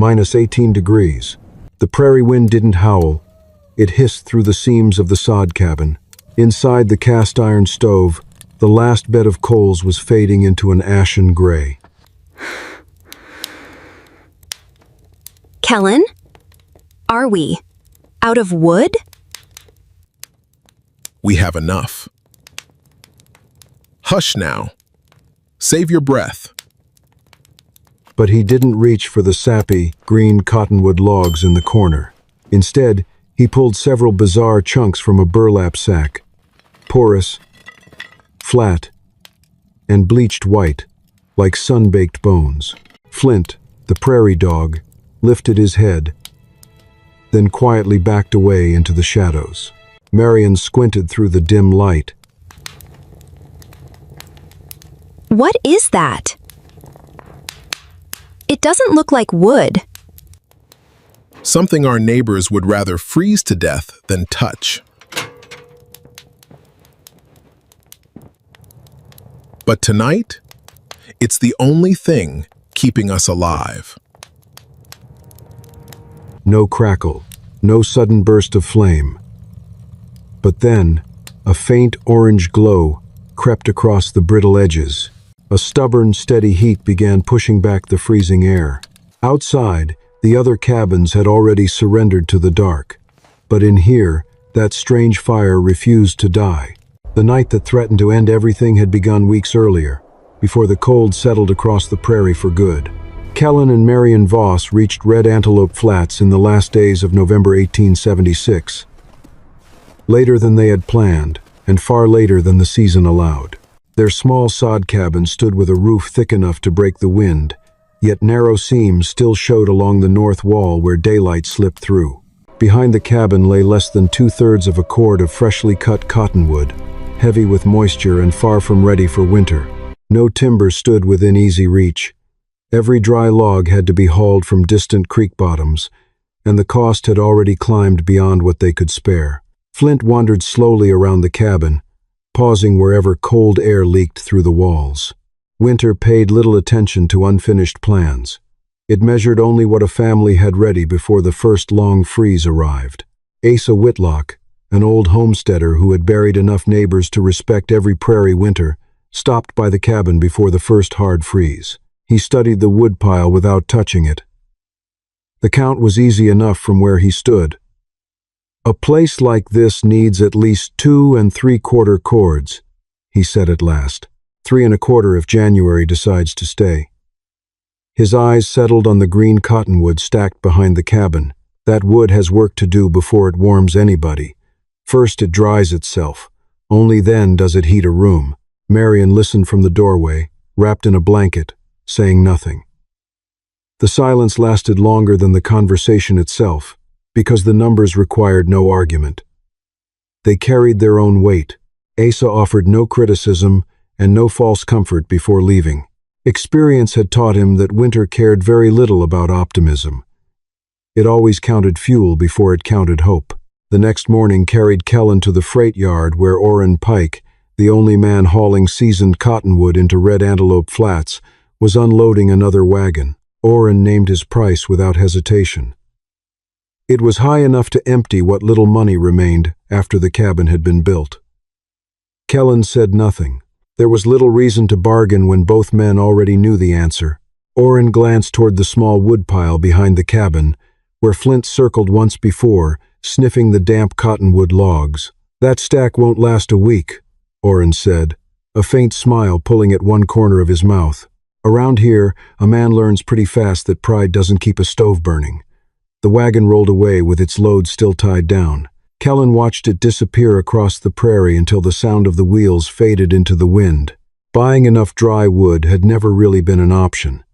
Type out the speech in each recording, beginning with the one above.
-18 degrees. The prairie wind didn't howl. It hissed through the seams of the sod cabin. Inside the cast iron stove, the last bed of coals was fading into an ashen gray. Kellan? Are we out of wood? We have enough. Hush now. Save your breath. But he didn't reach for the sappy, green cottonwood logs in the corner. Instead, he pulled several bizarre chunks from a burlap sack, porous, flat, and bleached white, like sun-baked bones. Flint, the prairie dog, lifted his head, then quietly backed away into the shadows. Marion squinted through the dim light. What is that? It doesn't look like wood. Something our neighbors would rather freeze to death than touch. But tonight, it's the only thing keeping us alive. No crackle, no sudden burst of flame. But then, a faint orange glow crept across the brittle edges. A stubborn, steady heat began pushing back the freezing air. Outside, the other cabins had already surrendered to the dark. But in here, that strange fire refused to die. The night that threatened to end everything had begun weeks earlier, before the cold settled across the prairie for good. Kellan and Kellan Voss reached Red Antelope Flats in the last days of November 1876. Later than they had planned, and far later than the season allowed. Their small sod cabin stood with a roof thick enough to break the wind, yet narrow seams still showed along the north wall where daylight slipped through. Behind the cabin lay less than 2/3 of a cord of freshly cut cottonwood, heavy with moisture and far from ready for winter. No timber stood within easy reach. Every dry log had to be hauled from distant creek bottoms, and the cost had already climbed beyond what they could spare. Flint wandered slowly around the cabin, pausing wherever cold air leaked through the walls. Winter paid little attention to unfinished plans. It measured only what a family had ready before the first long freeze arrived. Asa Whitlock, an old homesteader who had buried enough neighbors to respect every prairie winter, stopped by the cabin before the first hard freeze. He studied the woodpile without touching it. The count was easy enough from where he stood. "A place like this needs at least 2 3/4 cords," he said at last. 3 1/4 if January decides to stay. His eyes settled on the green cottonwood stacked behind the cabin. That wood has work to do before it warms anybody. First it dries itself. Only then does it heat a room. Marion listened from the doorway, wrapped in a blanket, saying nothing. The silence lasted longer than the conversation itself, because the numbers required no argument. They carried their own weight. Asa offered no criticism and no false comfort before leaving. Experience had taught him that winter cared very little about optimism. It always counted fuel before it counted hope. The next morning carried Kellan to the freight yard where Orrin Pike, the only man hauling seasoned cottonwood into Red Antelope Flats, was unloading another wagon. Orrin named his price without hesitation. It was high enough to empty what little money remained after the cabin had been built. Kellan said nothing. There was little reason to bargain when both men already knew the answer. Orrin glanced toward the small woodpile behind the cabin, where Flint circled once before, sniffing the damp cottonwood logs. "That stack won't last a week," Orrin said, a faint smile pulling at one corner of his mouth. "Around here, a man learns pretty fast that pride doesn't keep a stove burning." The wagon rolled away with its load still tied down. Kellan watched it disappear across the prairie until the sound of the wheels faded into the wind. Buying enough dry wood had never really been an option.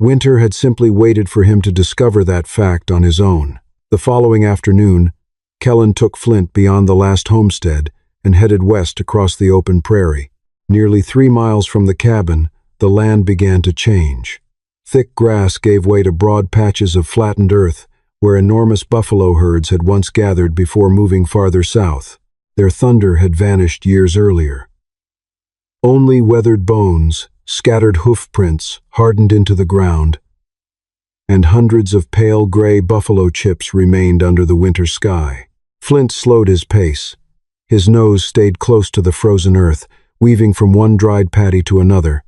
Winter had simply waited for him to discover that fact on his own. The following afternoon, Kellan took Flint beyond the last homestead and headed west across the open prairie. Nearly 3 miles from the cabin, the land began to change. Thick grass gave way to broad patches of flattened earth, where enormous buffalo herds had once gathered before moving farther south. Their thunder had vanished years earlier. Only weathered bones, scattered hoof prints, hardened into the ground. and hundreds of pale gray buffalo chips remained under the winter sky. Flint slowed his pace. His nose stayed close to the frozen earth, weaving from one dried patty to another.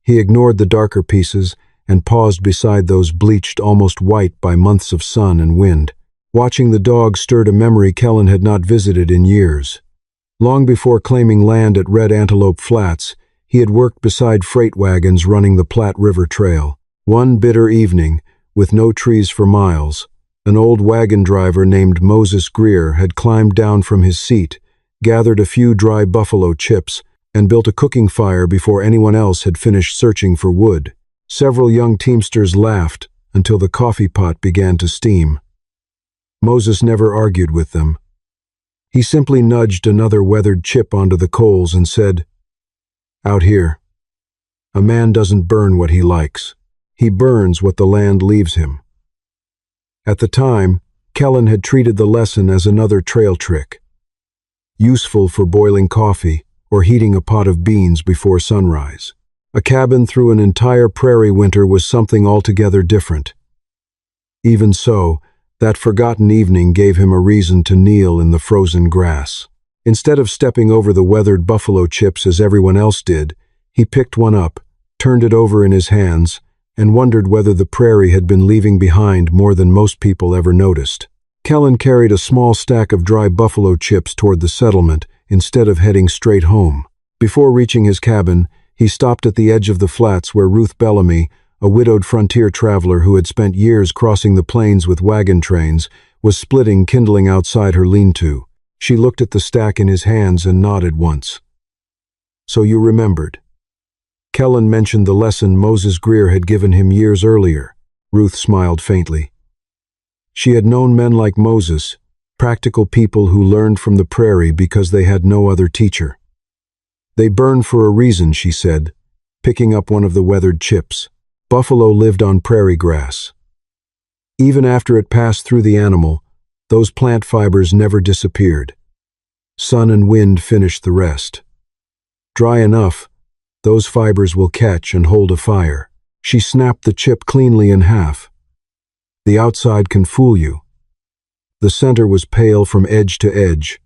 He ignored the darker pieces and paused beside those bleached almost white by months of sun and wind. Watching the dog stirred a memory Kellan had not visited in years. Long before claiming land at Red Antelope Flats, he had worked beside freight wagons running the Platte River Trail. One bitter evening, with no trees for miles, an old wagon driver named Moses Greer had climbed down from his seat, gathered a few dry buffalo chips, and built a cooking fire before anyone else had finished searching for wood. Several young teamsters laughed until the coffee pot began to steam. Moses never argued with them. He simply nudged another weathered chip onto the coals and said, "Out here, a man doesn't burn what he likes. He burns what the land leaves him." At the time, Kellan had treated the lesson as another trail trick, useful for boiling coffee or heating a pot of beans before sunrise. A cabin through an entire prairie winter was something altogether different. Even so, that forgotten evening gave him a reason to kneel in the frozen grass. Instead of stepping over the weathered buffalo chips as everyone else did, he picked one up, turned it over in his hands, and wondered whether the prairie had been leaving behind more than most people ever noticed. Kellan carried a small stack of dry buffalo chips toward the settlement instead of heading straight home. Before reaching his cabin, he stopped at the edge of the flats where Ruth Bellamy, a widowed frontier traveler who had spent years crossing the plains with wagon trains, was splitting kindling outside her lean-to. She looked at the stack in his hands and nodded once. "So you remembered." Kellan mentioned the lesson Moses Greer had given him years earlier. Ruth smiled faintly. She had known men like Moses, practical people who learned from the prairie because they had no other teacher. "They burn for a reason," she said, picking up one of the weathered chips. Buffalo lived on prairie grass. Even after it passed through the animal, those plant fibers never disappeared. Sun and wind finished the rest. Dry enough, those fibers will catch and hold a fire. She snapped the chip cleanly in half. "The outside can fool you. The center was pale from edge to edge.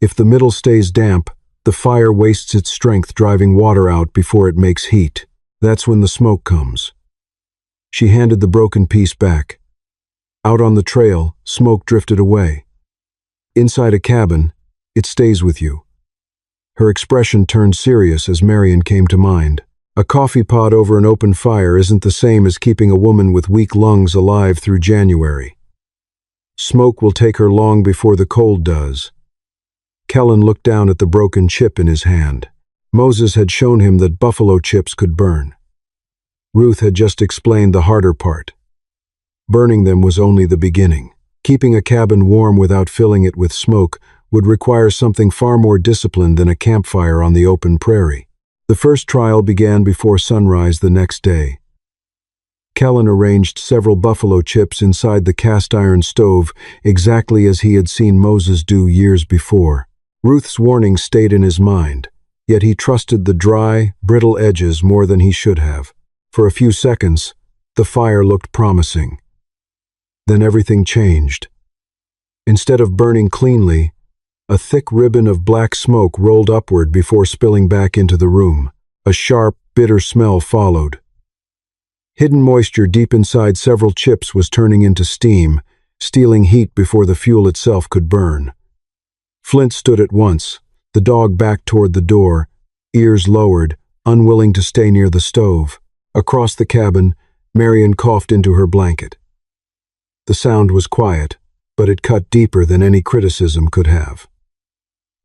If the middle stays damp, the fire wastes its strength driving water out before it makes heat. That's when the smoke comes." She handed the broken piece back. Out on the trail, smoke drifted away. Inside a cabin, it stays with you. Her expression turned serious as Marion came to mind. A coffee pot over an open fire isn't the same as keeping a woman with weak lungs alive through January. Smoke will take her long before the cold does. Kellan looked down at the broken chip in his hand. Moses had shown him that buffalo chips could burn. Ruth had just explained the harder part. Burning them was only the beginning. Keeping a cabin warm without filling it with smoke would require something far more disciplined than a campfire on the open prairie. The first trial began before sunrise the next day. Kellan arranged several buffalo chips inside the cast-iron stove exactly as he had seen Moses do years before. Ruth's warning stayed in his mind, yet he trusted the dry, brittle edges more than he should have. For a few seconds, the fire looked promising. Then everything changed. Instead of burning cleanly, a thick ribbon of black smoke rolled upward before spilling back into the room. A sharp, bitter smell followed. Hidden moisture deep inside several chips was turning into steam, stealing heat before the fuel itself could burn. Flint stood at once, the dog backed toward the door, ears lowered, unwilling to stay near the stove. Across the cabin, Marion coughed into her blanket. The sound was quiet, but it cut deeper than any criticism could have.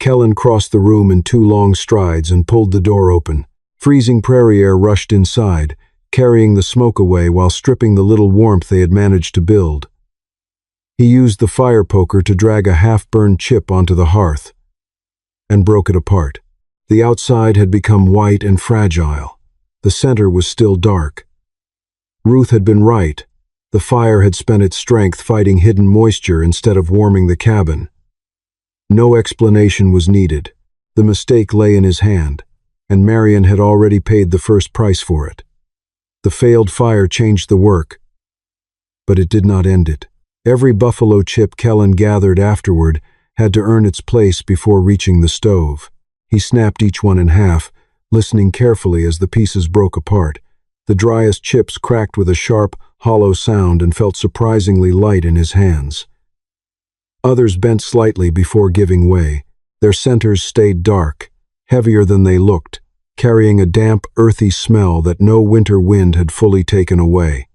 Kellan crossed the room in 2 long strides and pulled the door open. Freezing prairie air rushed inside, carrying the smoke away while stripping the little warmth they had managed to build. He used the fire poker to drag a half-burned chip onto the hearth and broke it apart. The outside had become white and fragile. The center was still dark. Ruth had been right. The fire had spent its strength fighting hidden moisture instead of warming the cabin. No explanation was needed. The mistake lay in his hand, and Marion had already paid the first price for it. The failed fire changed the work, but it did not end it. Every buffalo chip Kellan gathered afterward had to earn its place before reaching the stove. He snapped each one in half, listening carefully as the pieces broke apart. The driest chips cracked with a sharp, hollow sound and felt surprisingly light in his hands. Others bent slightly before giving way. Their centers stayed dark, heavier than they looked, carrying a damp, earthy smell that no winter wind had fully taken away.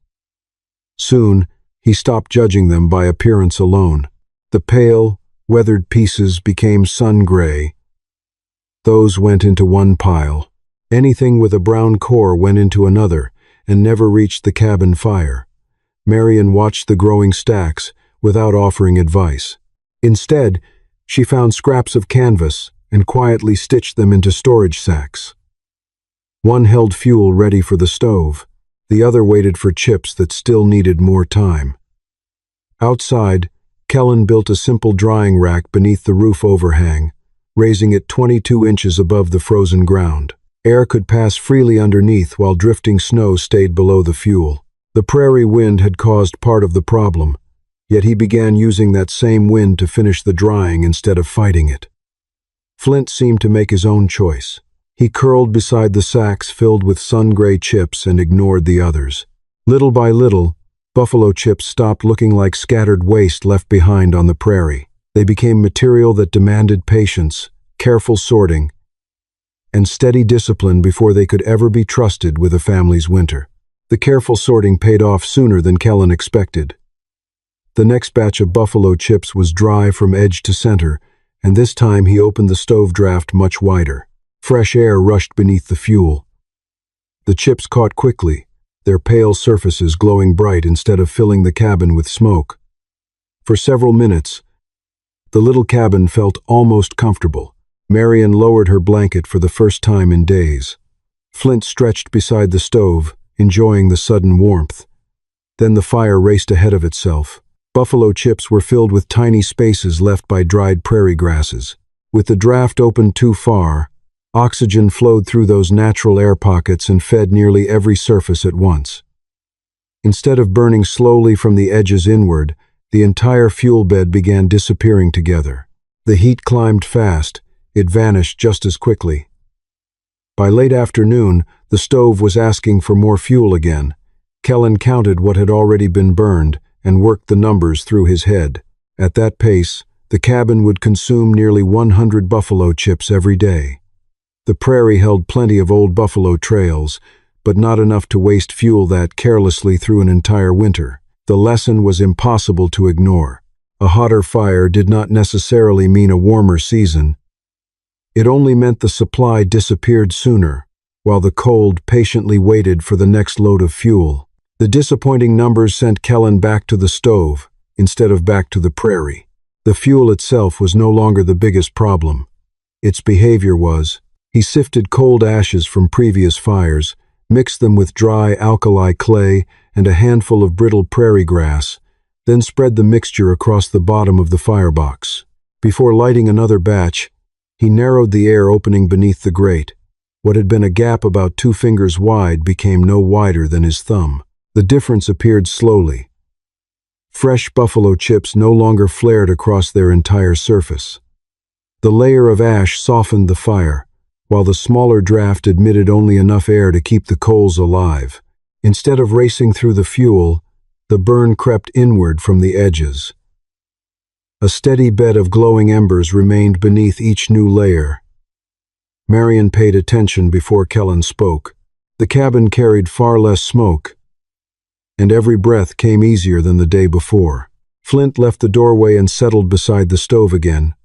Soon, he stopped judging them by appearance alone. The pale, weathered pieces became sun-gray. Those went into one pile. Anything with a brown core went into another and never reached the cabin fire. Marian watched the growing stacks without offering advice. Instead, she found scraps of canvas and quietly stitched them into storage sacks. One held fuel ready for the stove. The other waited for chips that still needed more time. Outside, Kellan built a simple drying rack beneath the roof overhang, raising it 22 inches above the frozen ground. Air could pass freely underneath while drifting snow stayed below the fuel. The prairie wind had caused part of the problem, yet he began using that same wind to finish the drying instead of fighting it. Flint seemed to make his own choice. He curled beside the sacks filled with sun-gray chips and ignored the others. Little by little, buffalo chips stopped looking like scattered waste left behind on the prairie. They became material that demanded patience, careful sorting, and steady discipline before they could ever be trusted with a family's winter. The careful sorting paid off sooner than Kellan expected. The next batch of buffalo chips was dry from edge to center, and this time he opened the stove draft much wider. Fresh air rushed beneath the fuel. The chips caught quickly, their pale surfaces glowing bright instead of filling the cabin with smoke. For several minutes, the little cabin felt almost comfortable. Marian lowered her blanket for the first time in days. Flint stretched beside the stove, enjoying the sudden warmth. Then the fire raced ahead of itself. Buffalo chips were filled with tiny spaces left by dried prairie grasses. With the draft opened too far, oxygen flowed through those natural air pockets and fed nearly every surface at once. Instead of burning slowly from the edges inward, the entire fuel bed began disappearing together. The heat climbed fast. It vanished just as quickly. By late afternoon, the stove was asking for more fuel again. Kellan counted what had already been burned and worked the numbers through his head. At that pace, the cabin would consume nearly 100 buffalo chips every day. The prairie held plenty of old buffalo trails, but not enough to waste fuel that carelessly through an entire winter. The lesson was impossible to ignore. A hotter fire did not necessarily mean a warmer season. It only meant the supply disappeared sooner, while the cold patiently waited for the next load of fuel. The disappointing numbers sent Kellan back to the stove, instead of back to the prairie. The fuel itself was no longer the biggest problem. Its behavior was. He sifted cold ashes from previous fires, mixed them with dry alkali clay and a handful of brittle prairie grass, then spread the mixture across the bottom of the firebox. Before lighting another batch, he narrowed the air opening beneath the grate. What had been a gap about 2 fingers wide became no wider than his thumb. The difference appeared slowly. Fresh buffalo chips no longer flared across their entire surface. The layer of ash softened the fire, while the smaller draft admitted only enough air to keep the coals alive. Instead of racing through the fuel, the burn crept inward from the edges. A steady bed of glowing embers remained beneath each new layer. Marian paid attention before Kellan spoke. The cabin carried far less smoke, and every breath came easier than the day before. Flint left the doorway and settled beside the stove again,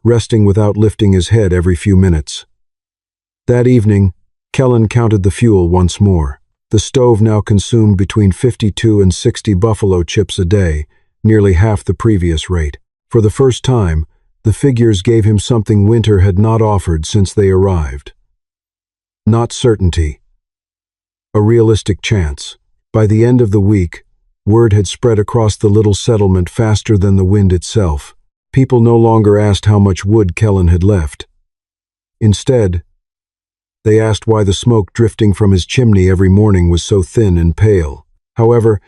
resting without lifting his head every few minutes. That evening, Kellan counted the fuel once more. The stove now consumed between 52 and 60 buffalo chips a day, nearly half the previous rate. For the first time, the figures gave him something winter had not offered since they arrived. Not certainty. A realistic chance. By the end of the week, word had spread across the little settlement faster than the wind itself. People no longer asked how much wood Kellan had left. Instead, They asked why the smoke drifting from his chimney every morning was so thin and pale. However,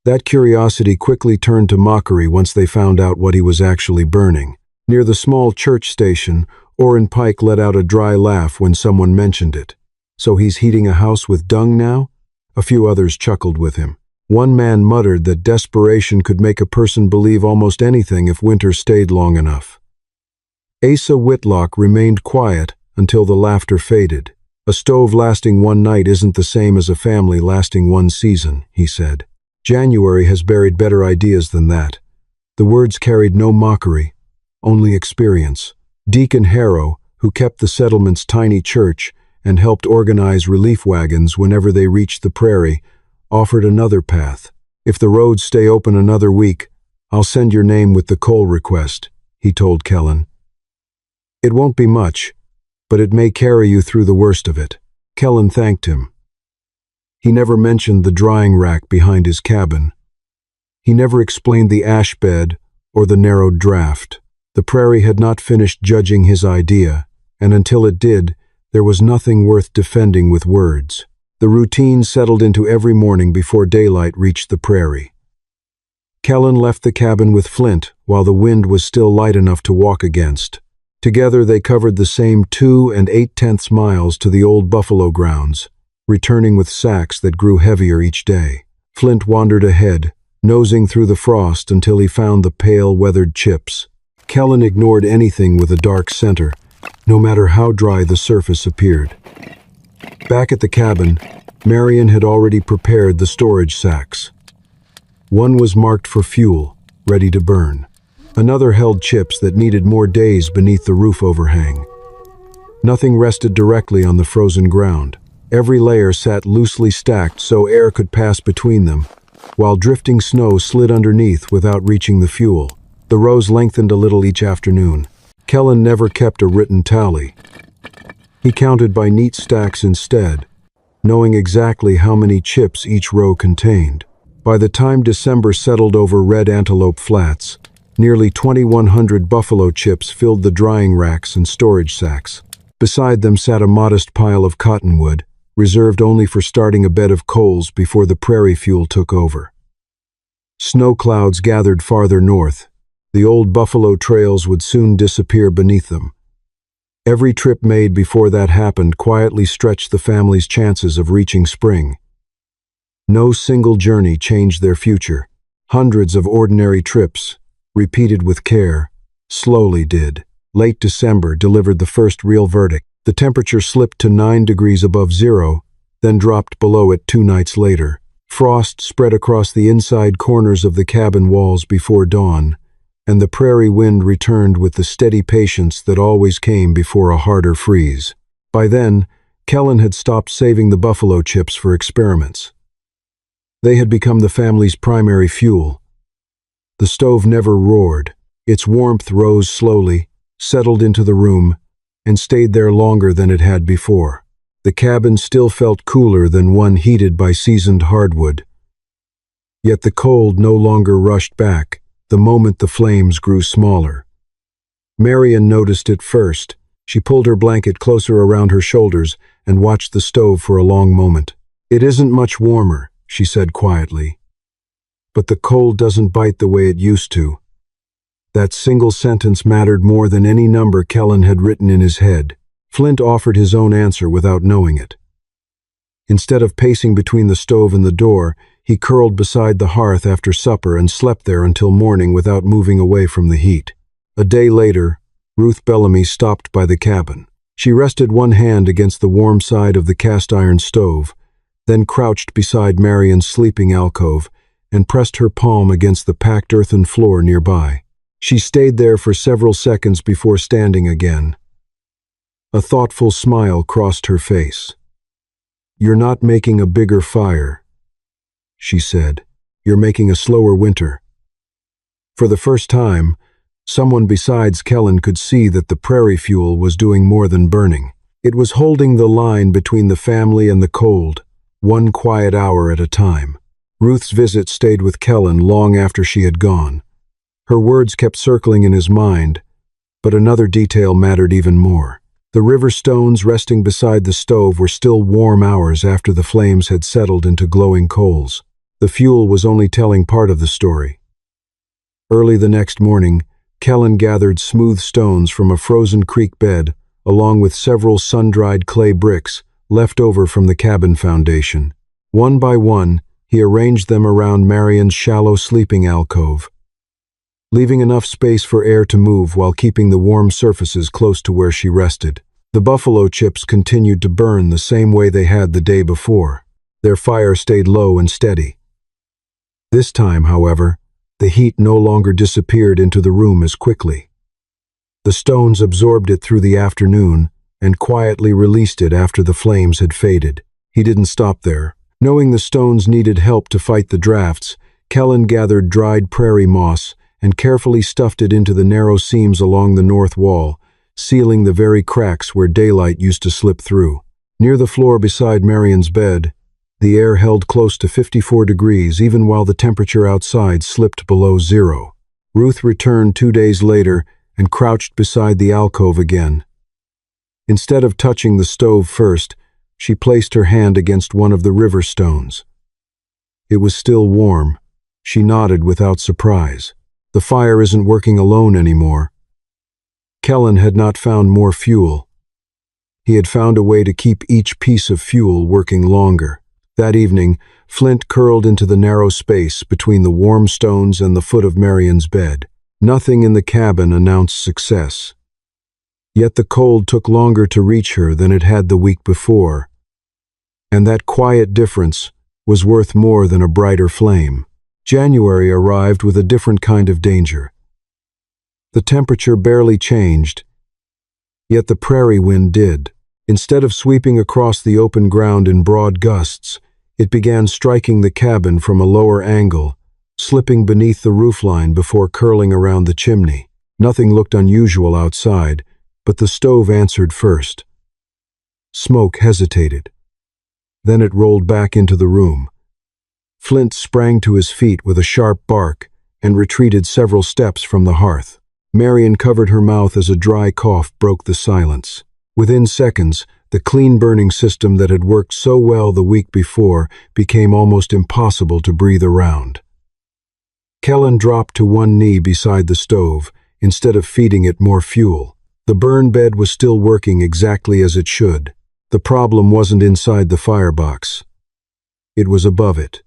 that curiosity quickly turned to mockery once they found out what he was actually burning. Near the small church station, Orrin Pike let out a dry laugh when someone mentioned it. "So he's heating a house with dung now?" A few others chuckled with him. One man muttered that desperation could make a person believe almost anything if winter stayed long enough. Asa Whitlock remained quiet until the laughter faded. "A stove lasting one night isn't the same as a family lasting one season," he said. January has buried better ideas than that. The words carried no mockery, only experience. Deacon Harrow, who kept the settlement's tiny church and helped organize relief wagons whenever they reached the prairie, offered another path. "If the roads stay open another week, I'll send your name with the coal request," he told Kellan. "It won't be much, but it may carry you through the worst of it." Kellan thanked him. He never mentioned the drying rack behind his cabin. He never explained the ash bed or the narrowed draft. The prairie had not finished judging his idea, and until it did, there was nothing worth defending with words. The routine settled into every morning before daylight reached the prairie. Kellan left the cabin with Flint while the wind was still light enough to walk against. Together they covered the same 2 8/10 miles to the old buffalo grounds, returning with sacks that grew heavier each day. Flint wandered ahead, nosing through the frost until he found the pale, weathered chips. Kellan ignored anything with a dark center, no matter how dry the surface appeared. Back at the cabin, Marion had already prepared the storage sacks. One was marked for fuel, ready to burn. Another held chips that needed more days beneath the roof overhang. Nothing rested directly on the frozen ground. Every layer sat loosely stacked so air could pass between them, while drifting snow slid underneath without reaching the fuel. The rows lengthened a little each afternoon. Kellan never kept a written tally. He counted by neat stacks instead, knowing exactly how many chips each row contained. By the time December settled over Red Antelope Flats, nearly 2,100 buffalo chips filled the drying racks and storage sacks. Beside them sat a modest pile of cottonwood, reserved only for starting a bed of coals before the prairie fuel took over. Snow clouds gathered farther north. The old buffalo trails would soon disappear beneath them. Every trip made before that happened quietly stretched the family's chances of reaching spring. No single journey changed their future. Hundreds of ordinary trips, repeated with care, slowly did. Late December delivered the first real verdict. The temperature slipped to 9 degrees above zero, then dropped below it 2 nights later. Frost spread across the inside corners of the cabin walls before dawn, and the prairie wind returned with the steady patience that always came before a harder freeze. By then, Kellan had stopped saving the buffalo chips for experiments. They had become the family's primary fuel. The stove never roared. Its warmth rose slowly, settled into the room, and stayed there longer than it had before. The cabin still felt cooler than one heated by seasoned hardwood. Yet the cold no longer rushed back the moment the flames grew smaller. Marion noticed it first. She pulled her blanket closer around her shoulders and watched the stove for a long moment. "It isn't much warmer," she said quietly. "But the cold doesn't bite the way it used to." That single sentence mattered more than any number Kellan had written in his head. Flint offered his own answer without knowing it. Instead of pacing between the stove and the door, he curled beside the hearth after supper and slept there until morning without moving away from the heat. A day later, Ruth Bellamy stopped by the cabin. She rested one hand against the warm side of the cast-iron stove, then crouched beside Marion's sleeping alcove and pressed her palm against the packed earthen floor nearby. She stayed there for several seconds before standing again. A thoughtful smile crossed her face. "You're not making a bigger fire," she said. "You're making a slower winter." For the first time, someone besides Kellan could see that the prairie fuel was doing more than burning. It was holding the line between the family and the cold, one quiet hour at a time. Ruth's visit stayed with Kellan long after she had gone. Her words kept circling in his mind, but another detail mattered even more. The river stones resting beside the stove were still warm hours after the flames had settled into glowing coals. The fuel was only telling part of the story. Early the next morning, Kellan gathered smooth stones from a frozen creek bed, along with several sun-dried clay bricks left over from the cabin foundation. One by one, he arranged them around Marion's shallow sleeping alcove, leaving enough space for air to move while keeping the warm surfaces close to where she rested. The buffalo chips continued to burn the same way they had the day before. Their fire stayed low and steady. This time, however, the heat no longer disappeared into the room as quickly. The stones absorbed it through the afternoon and quietly released it after the flames had faded. He didn't stop there. Knowing the stones needed help to fight the drafts, Kellan gathered dried prairie moss and carefully stuffed it into the narrow seams along the north wall, sealing the very cracks where daylight used to slip through. Near the floor beside Marion's bed, the air held close to 54 degrees even while the temperature outside slipped below zero. Ruth returned 2 days later and crouched beside the alcove again. Instead of touching the stove first, she placed her hand against one of the river stones. It was still warm. She nodded without surprise. The fire isn't working alone anymore. Kellan had not found more fuel. He had found a way to keep each piece of fuel working longer. That evening, Flint curled into the narrow space between the warm stones and the foot of Marion's bed. Nothing in the cabin announced success. Yet the cold took longer to reach her than it had the week before. And that quiet difference was worth more than a brighter flame. January arrived with a different kind of danger. The temperature barely changed, yet the prairie wind did. Instead of sweeping across the open ground in broad gusts, it began striking the cabin from a lower angle, slipping beneath the roofline before curling around the chimney. Nothing looked unusual outside, but the stove answered first. Smoke hesitated. Then it rolled back into the room. Flint sprang to his feet with a sharp bark and retreated several steps from the hearth. Marion covered her mouth as a dry cough broke the silence. Within seconds, the clean-burning system that had worked so well the week before became almost impossible to breathe around. Kellan dropped to one knee beside the stove, instead of feeding it more fuel. The burn bed was still working exactly as it should. The problem wasn't inside the firebox. It was above it.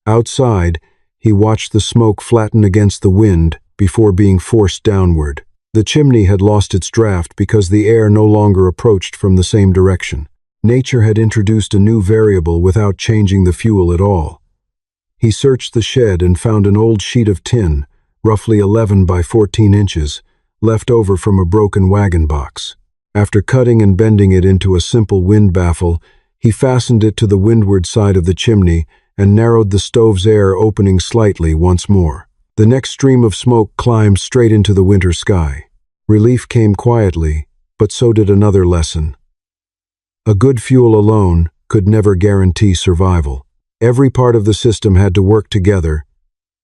Outside, he watched the smoke flatten against the wind before being forced downward. The chimney had lost its draft because the air no longer approached from the same direction. Nature had introduced a new variable without changing the fuel at all. He searched the shed and found an old sheet of tin, roughly 11 by 14 inches, left over from a broken wagon box. After cutting and bending it into a simple wind baffle, he fastened it to the windward side of the chimney and narrowed the stove's air opening slightly once more. The next stream of smoke climbed straight into the winter sky. Relief came quietly, but so did another lesson. A good fuel alone could never guarantee survival. Every part of the system had to work together,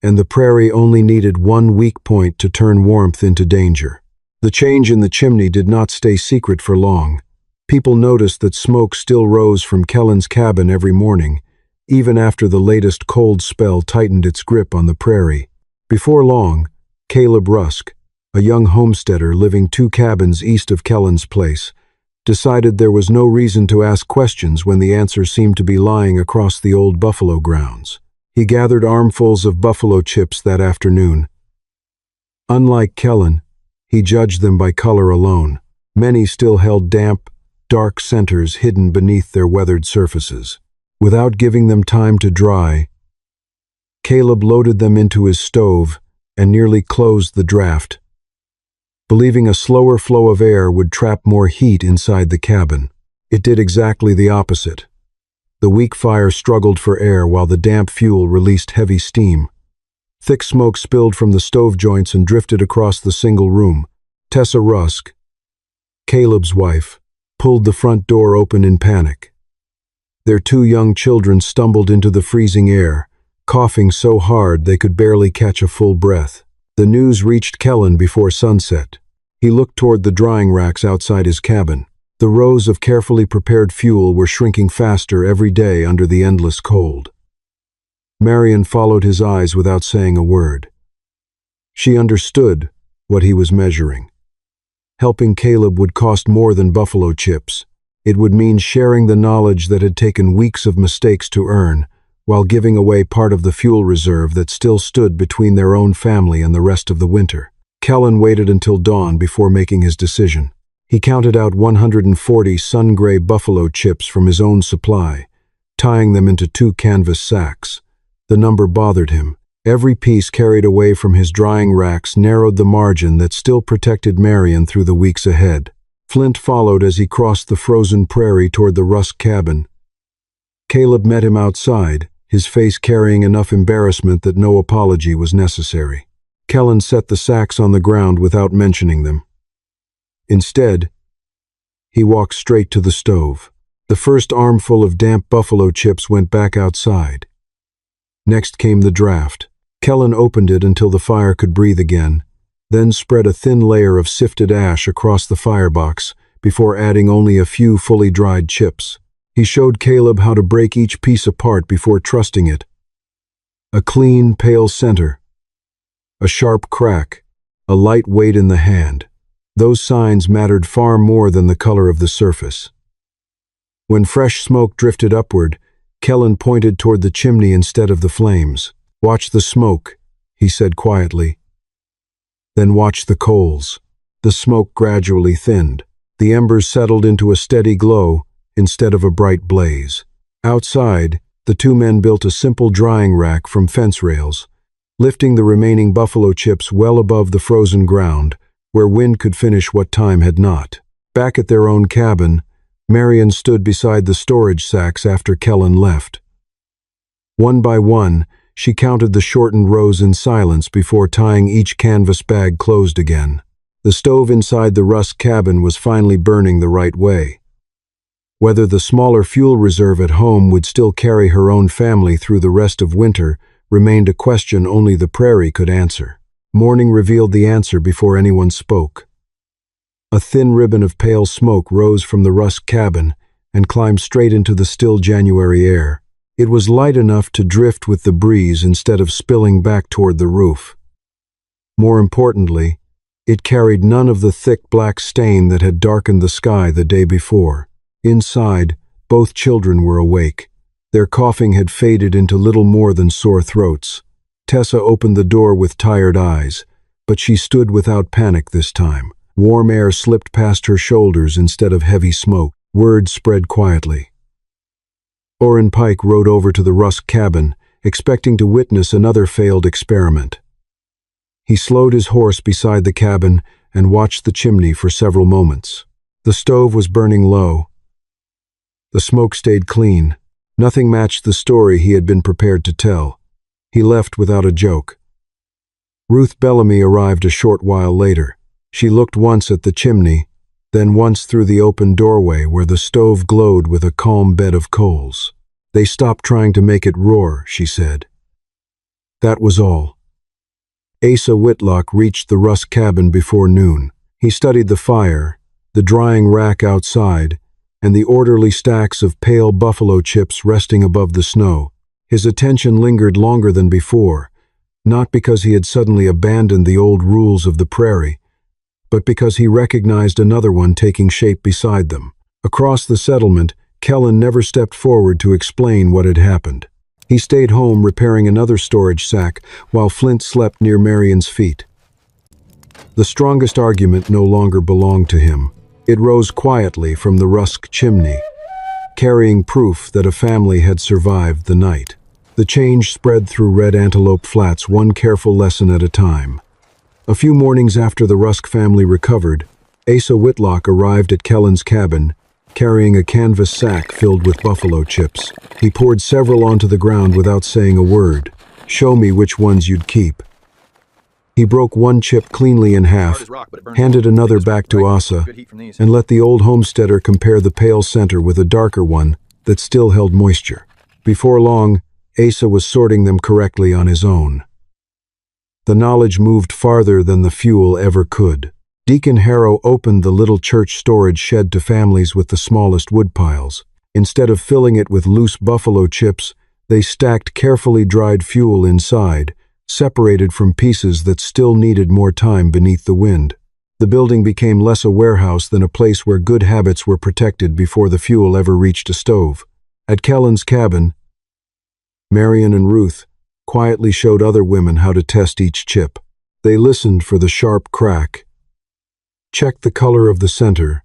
and the prairie only needed one weak point to turn warmth into danger. The change in the chimney did not stay secret for long. People noticed that smoke still rose from Kellan's cabin every morning, even after the latest cold spell tightened its grip on the prairie. Before long, Caleb Rusk, a young homesteader living 2 cabins east of Kellan's place, decided there was no reason to ask questions when the answer seemed to be lying across the old buffalo grounds. He gathered armfuls of buffalo chips that afternoon. Unlike Kellan, he judged them by color alone. Many still held damp, dark centers hidden beneath their weathered surfaces. Without giving them time to dry, Caleb loaded them into his stove and nearly closed the draft, believing a slower flow of air would trap more heat inside the cabin. It did exactly the opposite. The weak fire struggled for air while the damp fuel released heavy steam. Thick smoke spilled from the stove joints and drifted across the single room. Tessa Rusk, Caleb's wife, pulled the front door open in panic. Their 2 young children stumbled into the freezing air, coughing so hard they could barely catch a full breath. The news reached Kellan before sunset. He looked toward the drying racks outside his cabin. The rows of carefully prepared fuel were shrinking faster every day under the endless cold. Marion followed his eyes without saying a word. She understood what he was measuring. Helping Caleb would cost more than buffalo chips. It would mean sharing the knowledge that had taken weeks of mistakes to earn, while giving away part of the fuel reserve that still stood between their own family and the rest of the winter. Kellan waited until dawn before making his decision. He counted out 140 sun-gray buffalo chips from his own supply, tying them into 2 canvas sacks. The number bothered him. Every piece carried away from his drying racks narrowed the margin that still protected Marion through the weeks ahead. Flint followed as he crossed the frozen prairie toward the Rusk cabin. Caleb met him outside, his face carrying enough embarrassment that no apology was necessary. Kellan set the sacks on the ground without mentioning them. Instead, he walked straight to the stove. The first armful of damp buffalo chips went back outside. Next came the draft. Kellan opened it until the fire could breathe again, then spread a thin layer of sifted ash across the firebox before adding only a few fully dried chips. He showed Caleb how to break each piece apart before trusting it. A clean, pale center. A sharp crack. A light weight in the hand. Those signs mattered far more than the color of the surface. When fresh smoke drifted upward, Kellan pointed toward the chimney instead of the flames. "Watch the smoke," he said quietly. "Then watch the coals." The smoke gradually thinned. The embers settled into a steady glow instead of a bright blaze. Outside, the 2 men built a simple drying rack from fence rails, lifting the remaining buffalo chips well above the frozen ground, where wind could finish what time had not. Back at their own cabin, Marion stood beside the storage sacks after Kellan left. One by one, she counted the shortened rows in silence before tying each canvas bag closed again. The stove inside the Rusk cabin was finally burning the right way. Whether the smaller fuel reserve at home would still carry her own family through the rest of winter remained a question only the prairie could answer. Morning revealed the answer before anyone spoke. A thin ribbon of pale smoke rose from the Rusk cabin and climbed straight into the still January air. It was light enough to drift with the breeze instead of spilling back toward the roof. More importantly, it carried none of the thick black stain that had darkened the sky the day before. Inside, both children were awake. Their coughing had faded into little more than sore throats. Tessa opened the door with tired eyes, but she stood without panic this time. Warm air slipped past her shoulders instead of heavy smoke. Word spread quietly. Orrin Pike rode over to the Rusk cabin, expecting to witness another failed experiment. He slowed his horse beside the cabin and watched the chimney for several moments. The stove was burning low. The smoke stayed clean. Nothing matched the story he had been prepared to tell. He left without a joke. Ruth Bellamy arrived a short while later. She looked once at the chimney, then once through the open doorway where the stove glowed with a calm bed of coals. "They stopped trying to make it roar," she said. That was all. Asa Whitlock reached the Rusk cabin before noon. He studied the fire, the drying rack outside, and the orderly stacks of pale buffalo chips resting above the snow. His attention lingered longer than before, not because he had suddenly abandoned the old rules of the prairie, but because he recognized another one taking shape beside them. Across the settlement, Kellan never stepped forward to explain what had happened. He stayed home repairing another storage sack while Flint slept near Marion's feet. The strongest argument no longer belonged to him. It rose quietly from the Rusk chimney, carrying proof that a family had survived the night. The change spread through Red Antelope Flats one careful lesson at a time. A few mornings after the Rusk family recovered, Asa Whitlock arrived at Kellan's cabin, carrying a canvas sack filled with buffalo chips. He poured several onto the ground without saying a word. "Show me which ones you'd keep." He broke one chip cleanly in half, handed another back to Asa, and let the old homesteader compare the pale center with a darker one that still held moisture. Before long, Asa was sorting them correctly on his own. The knowledge moved farther than the fuel ever could. Deacon Harrow opened the little church storage shed to families with the smallest wood piles. Instead of filling it with loose buffalo chips, they stacked carefully dried fuel inside, separated from pieces that still needed more time beneath the wind. The building became less a warehouse than a place where good habits were protected before the fuel ever reached a stove. At Kellan's cabin, Marion and Ruth quietly showed other women how to test each chip. They listened for the sharp crack, checked the color of the center,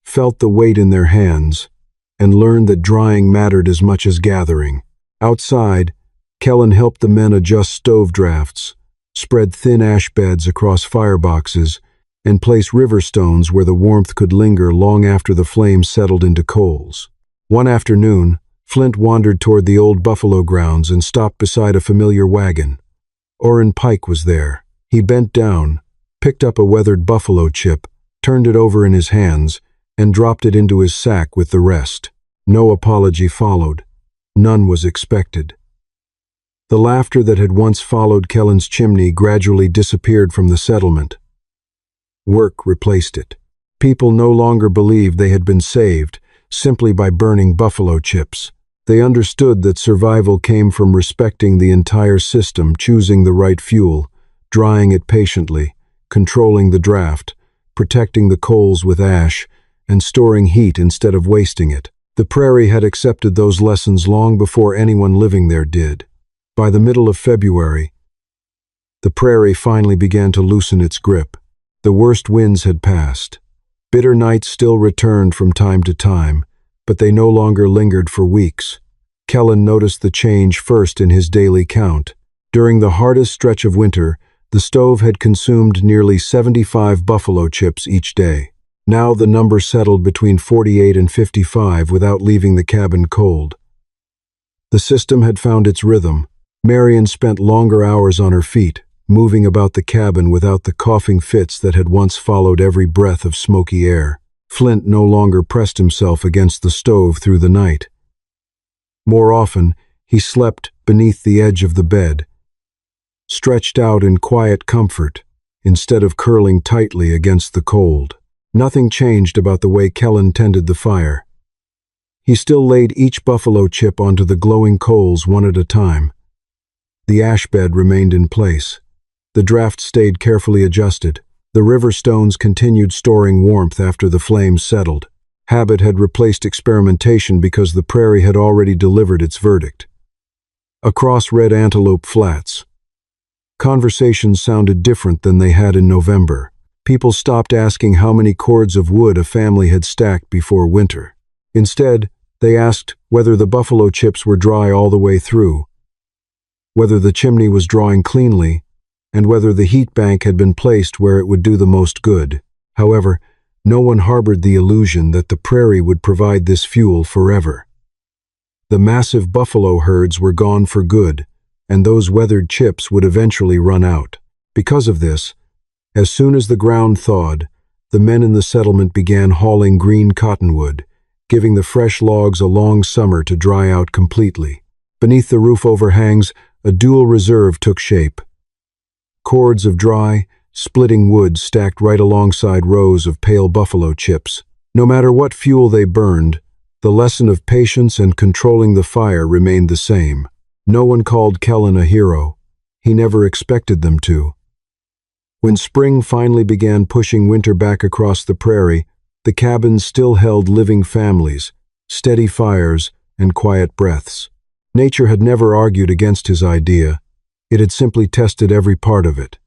felt the weight in their hands, and learned that drying mattered as much as gathering. Outside, Kellan helped the men adjust stove drafts, spread thin ash beds across fireboxes, and place river stones where the warmth could linger long after the flames settled into coals. One afternoon, Flint wandered toward the old buffalo grounds and stopped beside a familiar wagon. Orrin Pike was there. He bent down, picked up a weathered buffalo chip, turned it over in his hands, and dropped it into his sack with the rest. No apology followed. None was expected. The laughter that had once followed Kellan's chimney gradually disappeared from the settlement. Work replaced it. People no longer believed they had been saved simply by burning buffalo chips. They understood that survival came from respecting the entire system, choosing the right fuel, drying it patiently, controlling the draft, protecting the coals with ash, and storing heat instead of wasting it. The prairie had accepted those lessons long before anyone living there did. By the middle of February, the prairie finally began to loosen its grip. The worst winds had passed. Bitter nights still returned from time to time, but they no longer lingered for weeks. Kellan noticed the change first in his daily count. During the hardest stretch of winter, the stove had consumed nearly 75 buffalo chips each day. Now the number settled between 48 and 55 without leaving the cabin cold. The system had found its rhythm. Marion spent longer hours on her feet, moving about the cabin without the coughing fits that had once followed every breath of smoky air. Flint no longer pressed himself against the stove through the night. More often, he slept beneath the edge of the bed, stretched out in quiet comfort, instead of curling tightly against the cold. Nothing changed about the way Kellan tended the fire. He still laid each buffalo chip onto the glowing coals one at a time. The ash bed remained in place. The draft stayed carefully adjusted. The river stones continued storing warmth after the flames settled. Habit had replaced experimentation because the prairie had already delivered its verdict. Across Red Antelope Flats, conversations sounded different than they had in November. People stopped asking how many cords of wood a family had stacked before winter. Instead, they asked whether the buffalo chips were dry all the way through, whether the chimney was drawing cleanly, and whether the heat bank had been placed where it would do the most good. However, no one harbored the illusion that the prairie would provide this fuel forever. The massive buffalo herds were gone for good, and those weathered chips would eventually run out. Because of this, as soon as the ground thawed, the men in the settlement began hauling green cottonwood, giving the fresh logs a long summer to dry out completely. Beneath the roof overhangs, a dual reserve took shape. Cords of dry, splitting wood stacked right alongside rows of pale buffalo chips. No matter what fuel they burned, the lesson of patience and controlling the fire remained the same. No one called Kellan a hero. He never expected them to. When spring finally began pushing winter back across the prairie, the cabins still held living families, steady fires, and quiet breaths. Nature had never argued against his idea. It had simply tested every part of it.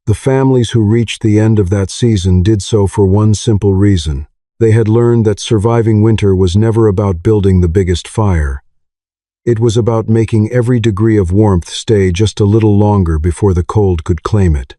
The families who reached the end of that season did so for one simple reason. They had learned that surviving winter was never about building the biggest fire. It was about making every degree of warmth stay just a little longer before the cold could claim it.